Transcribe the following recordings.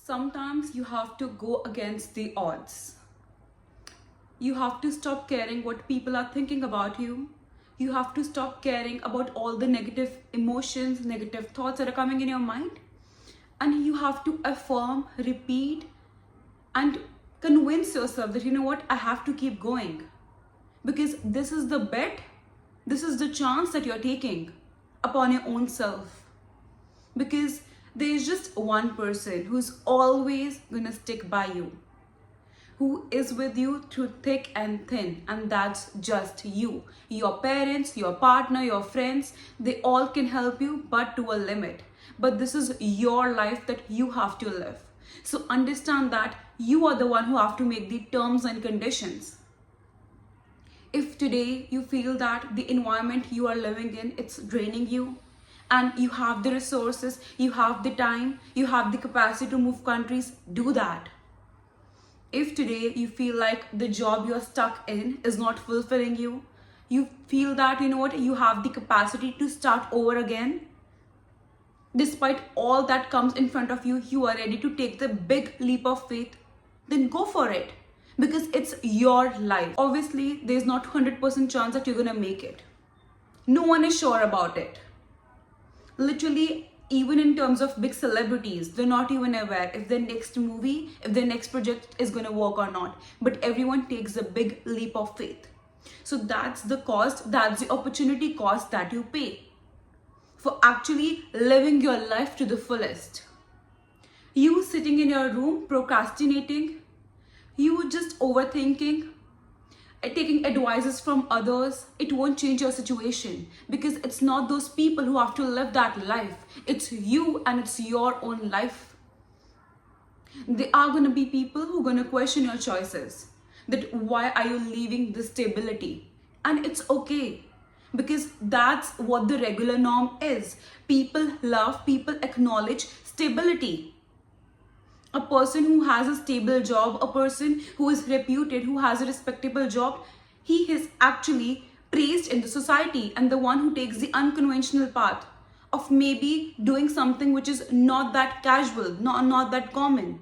Sometimes you have to go against the odds. You have to stop caring what people are thinking about you. You have to stop caring about all the negative emotions, negative thoughts that are coming in your mind. And you have to affirm, repeat, and convince yourself that, you know what, I have to keep going. Because this is the bet, this is the chance that you're taking upon your own self. Because there is just one person who's always gonna stick by you, who is with you through thick and thin, and that's just you. Your parents, your partner, your friends, they all can help you, but to a limit. But this is your life that you have to live. So understand that you are the one who have to make the terms and conditions. If today you feel that the environment you are living in, it's draining you, and you have the resources, you have the time, you have the capacity to move countries, do that. If today you feel like the job you're stuck in is not fulfilling you, you feel that, you know what, you have the capacity to start over again, despite all that comes in front of you, you are ready to take the big leap of faith, then go for it. Because it's your life. Obviously, there's not 100% chance that you're gonna make it. No one is sure about it. Literally, even in terms of big celebrities, they're not even aware if their next movie, if their next project is gonna work or not. But everyone takes a big leap of faith. So that's the cost, that's the opportunity cost that you pay for actually living your life to the fullest. You sitting in your room procrastinating, you just overthinking, taking advices from others, it won't change your situation, because it's not those people who have to live that life. It's you, and it's your own life. There are going to be people who are going to question your choices, that why are you leaving this stability? And it's okay, because that's what the regular norm is. People love, people acknowledge stability. A person who has a stable job, a person who is reputed, who has a respectable job, he is actually praised in the society. And the one who takes the unconventional path of maybe doing something which is not that casual, not that common.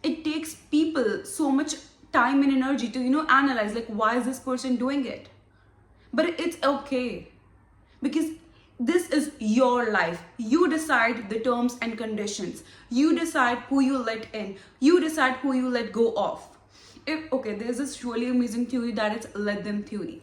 It takes people so much time and energy to, analyze, like, why is this person doing it? But it's okay, because this is your life. You decide the terms and conditions. You decide who you let in. You decide who you let go of. There's this really amazing theory that it's let them theory.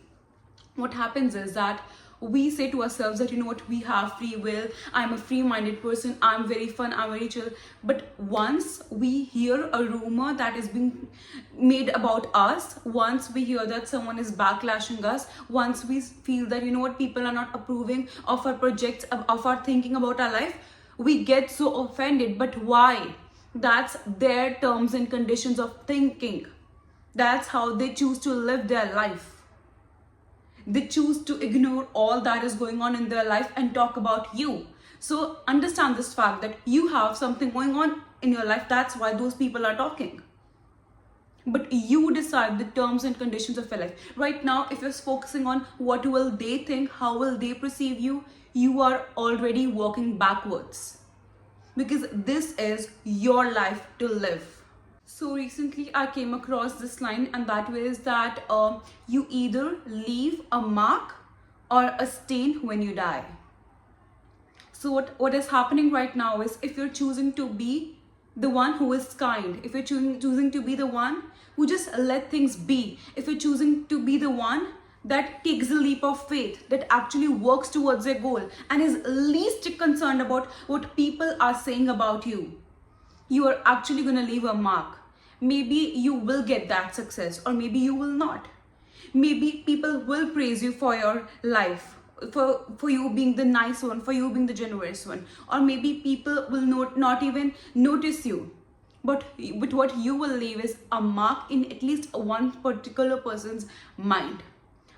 What happens is that we say to ourselves that, you know what, we have free will, I'm a free-minded person, I'm very fun, I'm very chill. But once we hear a rumor that is being made about us, once we hear that someone is backlashing us, once we feel that, you know what, people are not approving of our projects, of our thinking about our life, we get so offended. But why? That's their terms and conditions of thinking. That's how they choose to live their life. They choose to ignore all that is going on in their life and talk about you. So understand this fact that you have something going on in your life. That's why those people are talking. But you decide the terms and conditions of your life. Right now, if you're focusing on what will they think, how will they perceive you, you are already walking backwards. Because this is your life to live. So recently I came across this line, and that was that you either leave a mark or a stain when you die. So what is happening right now is, if you're choosing to be the one who is kind, if you're choosing to be the one who just let things be, if you're choosing to be the one that takes a leap of faith, that actually works towards their goal and is least concerned about what people are saying about you, you are actually going to leave a mark. Maybe you will get that success, or maybe you will not. Maybe people will praise you for your life, for you being the nice one, for you being the generous one. Or maybe people will not even notice you. But what you will leave is a mark in at least one particular person's mind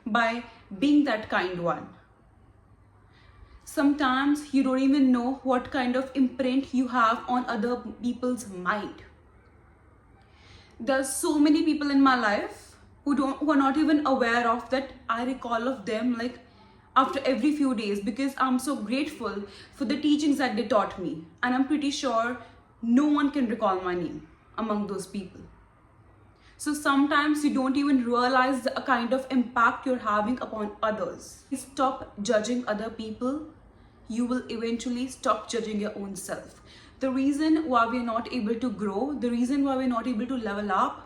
by being that kind one. Sometimes you don't even know what kind of imprint you have on other people's mind. There's so many people in my life who are not even aware of that. I recall of them like after every few days, because I'm so grateful for the teachings that they taught me. And I'm pretty sure No one can recall my name among those people. So sometimes you don't even realize the kind of impact you're having upon others. Stop judging other people. You will eventually stop judging your own self. The reason why we're not able to grow, the reason why we're not able to level up,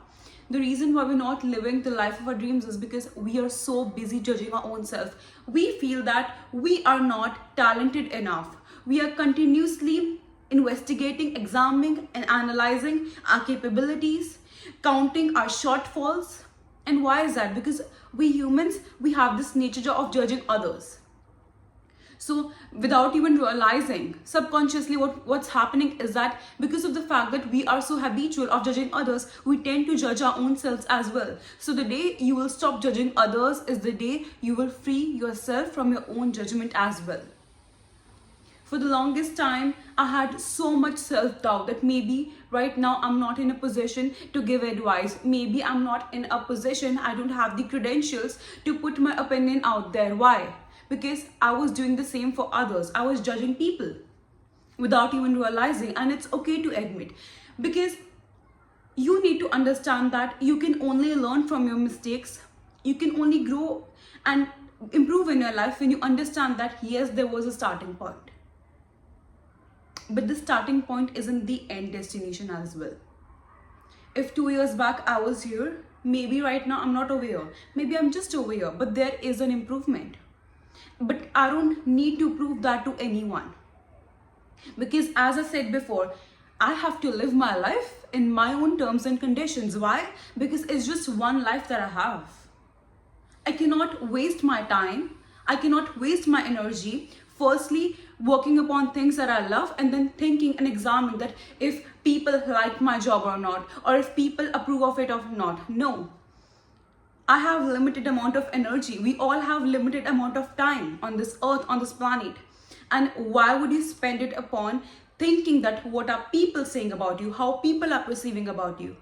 the reason why we're not living the life of our dreams is because we are so busy judging our own self. We feel that we are not talented enough. We are continuously investigating, examining, and analyzing our capabilities, counting our shortfalls. And why is that? Because we humans, we have this nature of judging others. So without even realizing, subconsciously what's happening is that because of the fact that we are so habitual of judging others, we tend to judge our own selves as well. So the day you will stop judging others is the day you will free yourself from your own judgment as well. For the longest time, I had so much self-doubt that maybe right now I'm not in a position to give advice. Maybe I'm not in a position, I don't have the credentials to put my opinion out there. Why? Because I was doing the same for others. I was judging people without even realizing, and it's okay to admit, because you need to understand that you can only learn from your mistakes. You can only grow and improve in your life when you understand that yes, there was a starting point. But the starting point isn't the end destination as well. If 2 years back I was here, maybe right now I'm not aware. Maybe I'm just aware, but there is an improvement. But I don't need to prove that to anyone. Because as I said before, I have to live my life in my own terms and conditions. Why? Because it's just one life that I have. I cannot waste my time. I cannot waste my energy. Firstly, working upon things that I love, and then thinking and examining that if people like my job or not, or if people approve of it or not. No. I have limited amount of energy. We all have limited amount of time on this earth, on this planet. And why would you spend it upon thinking that what are people saying about you, how people are perceiving about you?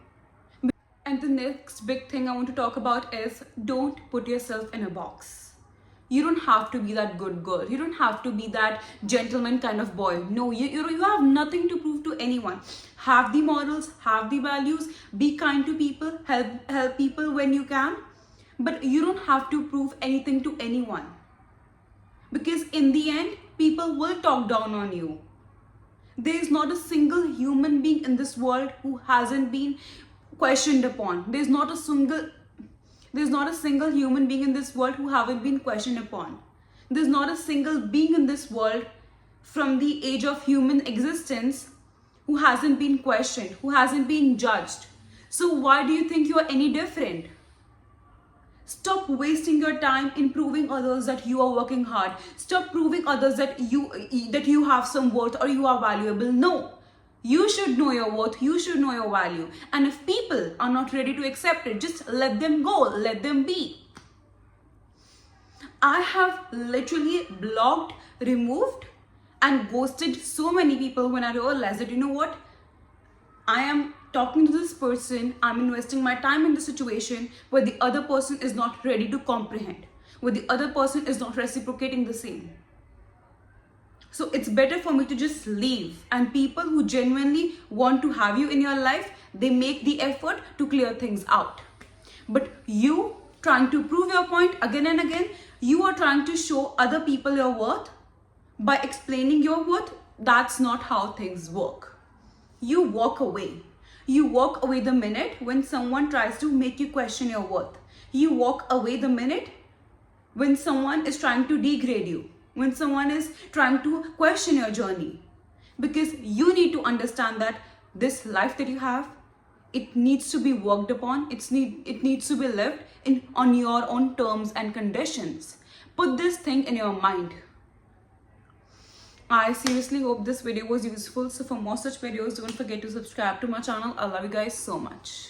And the next big thing I want to talk about is don't put yourself in a box. You don't have to be that good girl. You don't have to be that gentleman kind of boy. No, you have nothing to prove to anyone. Have the morals, have the values, be kind to people, help people when you can. But you don't have to prove anything to anyone. Because in the end, people will talk down on you. There is not a single human being in this world who hasn't been questioned upon. There's not a single human being in this world who haven't been questioned upon. There's not a single being in this world from the age of human existence who hasn't been questioned, who hasn't been judged. So why do you think you are any different? Stop wasting your time in proving others that you are working hard. Stop proving others that you have some worth or you are valuable. No. You should know your worth. You should know your value. And if people are not ready to accept it, just let them go. Let them be. I have literally blocked, removed, and ghosted so many people when I realized that, you know what? I am talking to this person, I'm investing my time in the situation where the other person is not ready to comprehend, where the other person is not reciprocating the same. So it's better for me to just leave. And people who genuinely want to have you in your life, they make the effort to clear things out. But you trying to prove your point again and again, you are trying to show other people your worth by explaining your worth. That's not how things work. You walk away. You walk away the minute when someone tries to make you question your worth. You walk away the minute when someone is trying to degrade you, when someone is trying to question your journey. Because you need to understand that this life that you have, it needs to be worked upon. It needs to be lived on your own terms and conditions. Put this thing in your mind. I seriously hope this video was useful. So for more such videos, don't forget to subscribe to my channel. I love you guys so much.